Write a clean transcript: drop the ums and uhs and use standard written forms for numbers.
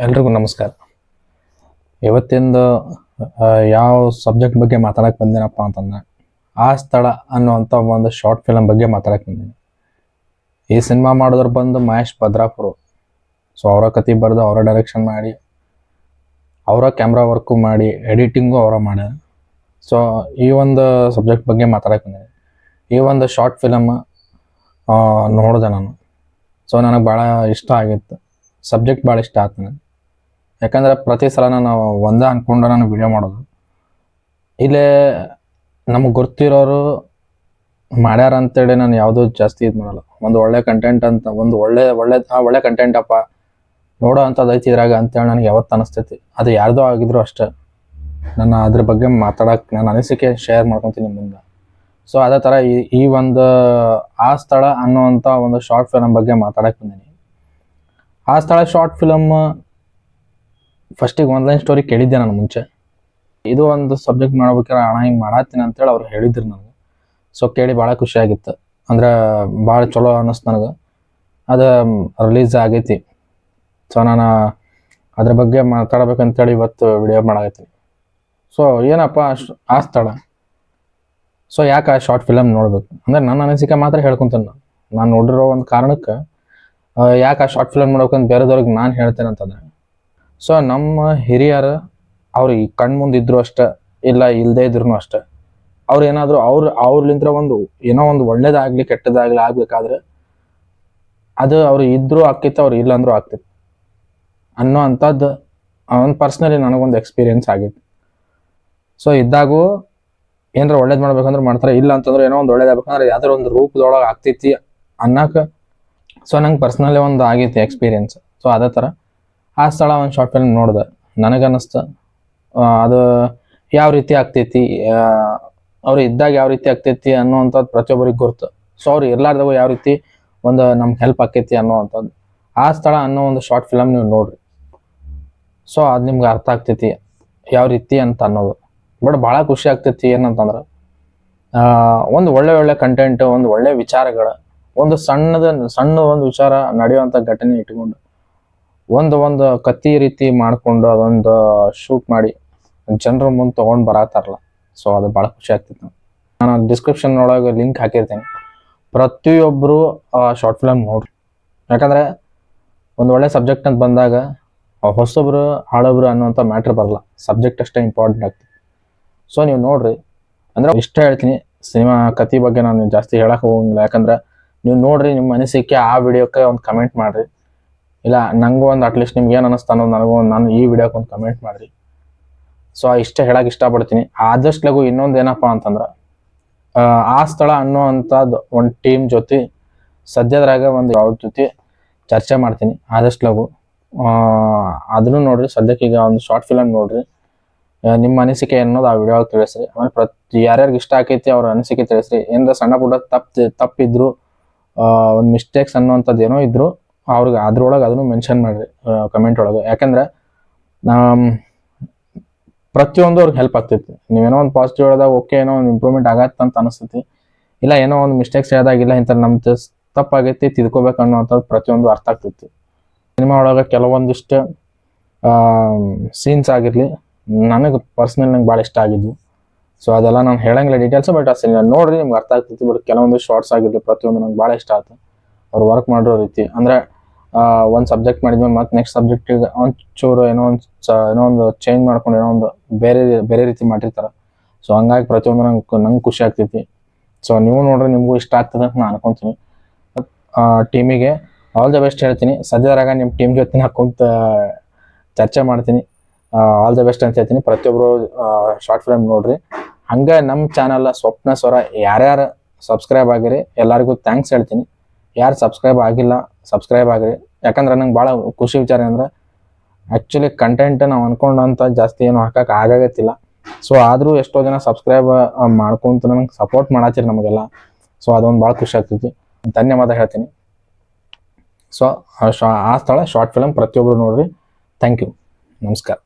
ಎಲ್ರಿಗೂ ನಮಸ್ಕಾರ. ಇವತ್ತಿಂದು ಯಾವ ಸಬ್ಜೆಕ್ಟ್ ಬಗ್ಗೆ ಮಾತಾಡಕ್ಕೆ ಬಂದೇನಪ್ಪ ಅಂತಂದ್ರೆ ಆ ಸ್ಥಳ ಅನ್ನುವಂಥ ಒಂದು ಶಾರ್ಟ್ ಫಿಲಮ್ ಬಗ್ಗೆ ಮಾತಾಡಕ್ಕೆ ಬಂದೀನಿ. ಈ ಸಿನಿಮಾ ಮಾಡಿದ್ರು ಬಂದು ಮಹೇಶ್ ಭದ್ರಾಪುರ. ಸೊ ಅವರ ಕತೆ ಬರೆದು ಅವರ ಡೈರೆಕ್ಷನ್ ಮಾಡಿ ಅವರ ಕ್ಯಾಮ್ರಾ ವರ್ಕು ಮಾಡಿ ಎಡಿಟಿಂಗು ಅವರ ಮಾಡ್ಯಾರ. ಸೊ ಈ ಒಂದು ಸಬ್ಜೆಕ್ಟ್ ಬಗ್ಗೆ ಮಾತಾಡಕ್ಕೆ ಬಂದೀನಿ. ಈ ಒಂದು ಶಾರ್ಟ್ ಫಿಲಮ್ ನೋಡಿದೆ ನಾನು. ಸೊ ನನಗೆ ಭಾಳ ಇಷ್ಟ ಆಗಿತ್ತು. ಸಬ್ಜೆಕ್ಟ್ ಭಾಳ ಇಷ್ಟ ಆಯ್ತು ನನಗೆ. ಯಾಕಂದ್ರೆ ಪ್ರತಿ ಸಲ ನಾವು ಒಂದೇ ಅಂದ್ಕೊಂಡು ನಾನು ವಿಡಿಯೋ ಮಾಡೋದು. ಇಲ್ಲೇ ನಮಗೆ ಗೊತ್ತಿರೋರು ಮಾಡ್ಯಾರ ಅಂತೇಳಿ ನಾನು ಯಾವುದೂ ಜಾಸ್ತಿ ಇದು ಮಾಡಲ್ಲ. ಒಂದು ಒಳ್ಳೆ ಕಂಟೆಂಟ್ ಅಂತ ಒಂದು ಒಳ್ಳೆ ಕಂಟೆಂಟ್ ಅಪ್ಪ ನೋಡೋ ಅಂಥದ್ದು ಐತಿ ಇದ್ರಾಗ ಅಂತೇಳಿ ನನಗೆ ಯಾವತ್ತು ಅನಿಸ್ತೈತಿ. ಅದು ಯಾರ್ದೋ ಆಗಿದ್ರು ಅಷ್ಟೇ. ನಾನು ಅದ್ರ ಬಗ್ಗೆ ಮಾತಾಡೋಕೆ ನನ್ನ ಅನಿಸಿಕೆ ಶೇರ್ ಮಾಡ್ಕೊತೀನಿ ಮುಂದೆ. ಸೊ ಅದೇ ಥರ ಈ ಒಂದು ಆ ಸ್ಥಳ ಅನ್ನುವಂಥ ಒಂದು ಶಾರ್ಟ್ ಫಿಲಮ್ ಬಗ್ಗೆ ಮಾತಾಡಕ್ಕೆ ಬಂದೀನಿ. ಆ ಸ್ಥಳ ಶಾರ್ಟ್ ಫಿಲಮ್ ಫಸ್ಟಿಗೆ ಆನ್ಲೈನ್ ಸ್ಟೋರಿ ಕೇಳಿದ್ದೆ ನಾನು ಮುಂಚೆ. ಇದು ಒಂದು ಸಬ್ಜೆಕ್ಟ್ ಮಾಡ್ಬೇಕಾದ್ರೆ ಅಣ್ಣ ಹಿಂಗೆ ಮಾಡತ್ತೀನಿ ಅಂತೇಳಿ ಅವ್ರು ಹೇಳಿದ್ರು ನನಗೆ. ಸೊ ಕೇಳಿ ಭಾಳ ಖುಷಿಯಾಗಿತ್ತು. ಅಂದ್ರೆ ಭಾಳ ಚಲೋ ಅನ್ನಿಸ್ತು ನನಗೆ. ಅದು ರಿಲೀಸ್ ಆಗೈತಿ. ಸೊ ನಾನು ಅದ್ರ ಬಗ್ಗೆ ಮಾತಾಡ್ಬೇಕಂತೇಳಿ ಇವತ್ತು ವಿಡಿಯೋ ಮಾಡಾಕತ್ತೀನಿ. ಸೊ ಏನಪ್ಪ ಆ ಸ್ಥಳ. ಸೊ ಯಾಕೆ ಆ ಶಾರ್ಟ್ ಫಿಲಮ್ ನೋಡ್ಬೇಕು ಅಂದರೆ ನನ್ನ ಅನಿಸಿಕೆ ಮಾತ್ರ ಹೇಳ್ಕೊತೀನಿ. ನಾನು ನೋಡಿರೋ ಒಂದು ಕಾರಣಕ್ಕೆ ಯಾಕೆ ಆ ಶಾರ್ಟ್ ಫಿಲಮ್ ನೋಡ್ಬೇಕಂತ ಬೇರೆದವ್ರಿಗೆ ನಾನು ಹೇಳ್ತೇನೆ ಅಂತಂದರೆ, ಸೊ ನಮ್ಮ ಹಿರಿಯರು ಅವ್ರು ಈ ಕಣ್ಣು ಮುಂದೆ ಇದ್ರು ಅಷ್ಟೇ, ಇಲ್ಲ ಇಲ್ಲದೇ ಇದ್ರು ಅಷ್ಟೇ. ಅವ್ರು ಏನಾದರೂ ಅವ್ರಲಿಂತ್ರ ಏನೋ ಒಂದು ಒಳ್ಳೇದಾಗಲಿ ಕೆಟ್ಟದಾಗಲಿ ಆಗಬೇಕಾದ್ರೆ ಅದು ಅವ್ರು ಇದ್ರೂ ಆಗ್ತಿತ್ತು, ಅವ್ರು ಇಲ್ಲ ಅಂದರೂ ಆಗ್ತಿತ್ತು ಅನ್ನೋ ಅಂಥದ್ದು ಒಂದು ಪರ್ಸ್ನಲಿ ನನಗೊಂದು ಎಕ್ಸ್ಪೀರಿಯೆನ್ಸ್ ಆಗಿತ್ತು. ಸೊ ಇದ್ದಾಗೂ ಏನಾರ ಒಳ್ಳೇದು ಮಾಡ್ಬೇಕಂದ್ರೆ ಮಾಡ್ತಾರೆ, ಇಲ್ಲ ಅಂತಂದ್ರೆ ಏನೋ ಒಂದು ಒಳ್ಳೇದಾಗಬೇಕಂದ್ರೆ ಯಾವ್ದಾರು ಒಂದು ರೂಪದೊಳಗೆ ಆಗ್ತೈತಿ ಅನ್ನೋಕೆ. ಸೊ ನಂಗೆ ಪರ್ಸ್ನಲಿ ಒಂದು ಆಗೈತಿ ಎಕ್ಸ್ಪೀರಿಯೆನ್ಸ್. ಸೊ ಅದೇ ಥರ ಆ ಸ್ಥಳ ಒಂದು ಶಾರ್ಟ್ ಫಿಲ್ಮ್ ನೋಡಿದೆ. ನನಗನ್ನಿಸ್ತು ಅದು ಯಾವ ರೀತಿ ಆಗ್ತೈತಿ, ಅವ್ರು ಇದ್ದಾಗ ಯಾವ ರೀತಿ ಆಗ್ತೈತಿ ಅನ್ನೋವಂಥದ್ದು ಪ್ರತಿಯೊಬ್ಬರಿಗೆ ಗುರ್ತು. ಸೊ ಅವ್ರು ಇರ್ಲಾರ್ದಾಗ ಯಾವ ರೀತಿ ಒಂದು ನಮ್ಗೆ ಹೆಲ್ಪ್ ಆಕೈತಿ ಅನ್ನೋವಂಥದ್ದು ಆ ಸ್ಥಳ ಅನ್ನೋ ಒಂದು ಶಾರ್ಟ್ ಫಿಲಮ್ ನೀವು ನೋಡ್ರಿ. ಸೊ ಅದು ನಿಮ್ಗೆ ಅರ್ಥ ಆಗ್ತೈತಿ ಯಾವ ರೀತಿ ಅಂತ ಅನ್ನೋದು. ಬಟ್ ಭಾಳ ಖುಷಿ ಆಗ್ತೈತಿ ಏನಂತಂದ್ರೆ ಒಂದು ಒಳ್ಳೆ ಕಂಟೆಂಟ್, ಒಂದು ಒಳ್ಳೆ ವಿಚಾರಗಳ, ಒಂದು ಸಣ್ಣ ಒಂದು ವಿಚಾರ ನಡೆಯುವಂಥ ಘಟನೆ ಇಟ್ಕೊಂಡು ಒಂದು ಕತ್ತಿ ರೀತಿ ಮಾಡಿಕೊಂಡು ಅದೊಂದು ಶೂಟ್ ಮಾಡಿ ಜನರ ಮುಂದೆ ತೊಗೊಂಡು ಬರತ್ತಾರಲ್ಲ. ಸೊ ಅದು ಭಾಳ ಖುಷಿ ಆಗ್ತಿತ್ತು. ನಾನು ಡಿಸ್ಕ್ರಿಪ್ಷನ್ ಒಳಗೆ ಲಿಂಕ್ ಹಾಕಿರ್ತೀನಿ. ಪ್ರತಿಯೊಬ್ಬರು ಶಾರ್ಟ್ ಫಿಲಮ್ ನೋಡ್ರಿ. ಯಾಕಂದರೆ ಒಂದು ಒಳ್ಳೆ ಸಬ್ಜೆಕ್ಟ್ ಅಂತ ಬಂದಾಗ ಹೊಸೊಬ್ರು ಹಳೊಬ್ರು ಅನ್ನೋಂಥ ಮ್ಯಾಟ್ರ್ ಬರಲ್ಲ, ಸಬ್ಜೆಕ್ಟ್ ಅಷ್ಟೇ ಇಂಪಾರ್ಟೆಂಟ್ ಆಗ್ತದೆ. ಸೊ ನೀವು ನೋಡ್ರಿ. ಅಂದರೆ ಇಷ್ಟ ಹೇಳ್ತೀನಿ. ಸಿನಿಮಾ ಕತೆ ಬಗ್ಗೆ ನಾನು ಜಾಸ್ತಿ ಹೇಳಕ್ಕೆ ಹೋಗಂಗಿಲ್ಲ. ಯಾಕಂದ್ರೆ ನೀವು ನೋಡ್ರಿ, ನಿಮ್ಮ ಅನಿಸಿಕೆ ಆ ವಿಡಿಯೋಕ್ಕೆ ಒಂದು ಕಮೆಂಟ್ ಮಾಡಿರಿ. ಇಲ್ಲ ನನಗೂ ಒಂದು ಅಟ್ಲೀಸ್ಟ್ ನಿಮ್ಗೆ ಏನು ಅನ್ನಿಸ್ತಾ ಅನ್ನೋದು ನಾನು ಈ ವಿಡಿಯೋಕ್ಕೆ ಒಂದು ಕಮೆಂಟ್ ಮಾಡಿರಿ. ಸೊ ಇಷ್ಟ ಹೇಳಕ್ಕೆ ಇಷ್ಟಪಡ್ತೀನಿ. ಆದಷ್ಟು ಲಗು ಇನ್ನೊಂದು ಏನಪ್ಪ ಅಂತಂದ್ರೆ ಆ ಸ್ಥಳ ಅನ್ನೋ ಅಂಥದ್ದು ಒಂದು ಟೀಮ್ ಜೊತೆ ಸದ್ಯದ್ರಾಗ ಒಂದು ಅವ್ರ ಜೊತೆ ಚರ್ಚೆ ಮಾಡ್ತೀನಿ ಆದಷ್ಟು ಲಗು. ಅದನ್ನು ನೋಡ್ರಿ. ಸದ್ಯಕ್ಕೆ ಈಗ ಒಂದು ಶಾರ್ಟ್ ಫಿಲಮ್ ನೋಡ್ರಿ. ನಿಮ್ಮ ಅನಿಸಿಕೆ ಅನ್ನೋದು ಆ ವಿಡಿಯೋ ತಿಳಿಸ್ರಿ. ಆಮೇಲೆ ಯಾರ್ಯಾರಿಗೆ ಇಷ್ಟ ಆಕೈತಿ ಅವ್ರ ಅನಿಸಿಕೆ ತಿಳಿಸ್ರಿ. ಏನಾರ ಸಣ್ಣ ಪುಟ್ಟ ತಪ್ಪಿದ್ರು ಒಂದು ಮಿಸ್ಟೇಕ್ಸ್ ಅನ್ನೋವಂಥದ್ದು ಏನೋ ಇದ್ರು ಅವ್ರಿಗೆ ಅದ್ರೊಳಗೆ ಅದನ್ನು ಮೆನ್ಷನ್ ಮಾಡಿರಿ ಕಮೆಂಟ್ ಒಳಗೆ. ಯಾಕಂದ್ರೆ ಪ್ರತಿಯೊಂದು ಅವ್ರಿಗೆ ಹೆಲ್ಪ್ ಆಗ್ತೈತಿ. ನೀವೇನೋ ಒಂದು ಪಾಸಿಟಿವ್ ಹೇಳಿದಾಗ ಓಕೆ ಏನೋ ಒಂದು ಇಂಪ್ರೂವ್ಮೆಂಟ್ ಆಗತ್ತೆ ಅಂತ ಅನಿಸ್ತೈತಿ. ಇಲ್ಲ ಏನೋ ಒಂದು ಮಿಸ್ಟೇಕ್ಸ್ ಹೇಳಿದಾಗಿಲ್ಲ ಇಂಥ ನಮ್ದು ತಪ್ಪಾಗೈತಿ ತಿದ್ಕೋಬೇಕು ಅನ್ನೋವಂಥದ್ದು ಪ್ರತಿಯೊಂದು ಅರ್ಥ ಆಗ್ತೈತಿ. ಸಿನಿಮಾ ಒಳಗೆ ಕೆಲವೊಂದಿಷ್ಟು ಸೀನ್ಸ್ ಆಗಿರಲಿ ನನಗೆ ಪರ್ಸ್ನಲಿ ನಂಗೆ ಭಾಳ ಇಷ್ಟ ಆಗಿದ್ವು. ಸೊ ಅದೆಲ್ಲ ನಾನು ಹೇಳಂಗಿಲ್ಲ ಡೀಟೇಲ್ಸ್. ಬಟ್ ಆ ಸಿನಿಮಾ ನೋಡ್ರಿ ನಿಮ್ಗೆ ಅರ್ಥ ಆಗ್ತೈತಿ. ಬಟ್ ಕೆಲವೊಂದು ಶಾರ್ಟ್ಸ್ ಆಗಿರಲಿ ಪ್ರತಿಯೊಂದು ನಂಗೆ ಭಾಳ ಇಷ್ಟ ಆಯ್ತು. ಅವ್ರು ವರ್ಕ್ ಮಾಡಿರೋ ರೀತಿ ಅಂದರೆ ಒಂದು ಸಬ್ಜೆಕ್ಟ್ ಮಾಡಿದ್ಮೇಲೆ ಮತ್ತು ನೆಕ್ಸ್ಟ್ ಸಬ್ಜೆಕ್ಟಿಗೆ ಒಂಚೂರು ಏನೋ ಒಂದು ಚೇಂಜ್ ಮಾಡ್ಕೊಂಡು ಏನೋ ಒಂದು ಬೇರೆ ರೀತಿ ಮಾಡಿರ್ತಾರೆ. ಸೊ ಹಂಗಾಗಿ ಪ್ರತಿಯೊಂದು ನಂಗೆ ಖುಷಿ ಆಗ್ತೈತಿ. ಸೊ ನೀವು ನೋಡ್ರಿ, ನಿಮಗೂ ಇಷ್ಟ ಆಗ್ತದೆ ಅಂತ ನಾನು ಅನ್ಕೊತೀನಿ. ಟೀಮಿಗೆ ಆಲ್ ದ ಬೆಸ್ಟ್ ಹೇಳ್ತೀನಿ. ಸದ್ಯದಾಗ ನಿಮ್ಮ ಟೀಮ್ ಜೊತೆ ಹಾಕೊಂತ ಚರ್ಚೆ ಮಾಡ್ತೀನಿ. ಆಲ್ ದ ಬೆಸ್ಟ್ ಅಂತ ಹೇಳ್ತೀನಿ. ಪ್ರತಿಯೊಬ್ಬರು ಶಾರ್ಟ್ ಫಿಲಮ್ ನೋಡ್ರಿ. ಹಂಗೆ ನಮ್ಮ ಚಾನಲ್ ಸ್ವಪ್ನ ಸ್ವರ ಯಾರ್ಯಾರು ಸಬ್ಸ್ಕ್ರೈಬ್ ಆಗಿರಿ ಎಲ್ಲರಿಗೂ ಥ್ಯಾಂಕ್ಸ್ ಹೇಳ್ತೀನಿ. ಯಾರು ಸಬ್ಸ್ಕ್ರೈಬ್ ಆಗಿಲ್ಲ ಸಬ್ಸ್ಕ್ರೈಬ್ ಆಗಿರಿ. ಯಾಕಂದ್ರೆ ನಂಗೆ ಭಾಳ ಖುಷಿ ವಿಚಾರ ಅಂದರೆ ಆ್ಯಕ್ಚುಲಿ ಕಂಟೆಂಟ್ ನಾವು ಅಂದ್ಕೊಂಡಂಥ ಜಾಸ್ತಿ ಏನು ಹಾಕಕ್ಕೆ ಆಗತ್ತಿಲ್ಲ. ಸೊ ಆದರೂ ಎಷ್ಟೋ ಜನ ಸಬ್ಸ್ಕ್ರೈಬ್ ಮಾಡ್ಕೊಂತ ನಂಗೆ ಸಪೋರ್ಟ್ ಮಾಡತ್ತೀರಿ ನಮಗೆಲ್ಲ. ಸೊ ಅದೊಂದು ಭಾಳ ಖುಷಿ ಆಗ್ತೈತಿ. ಧನ್ಯವಾದ ಹೇಳ್ತೀನಿ. ಸೊ ಆ ಸ್ಥಳ ಶಾರ್ಟ್ ಫಿಲಮ್ ಪ್ರತಿಯೊಬ್ಬರು ನೋಡ್ರಿ. Thank you. ನಮಸ್ಕಾರ.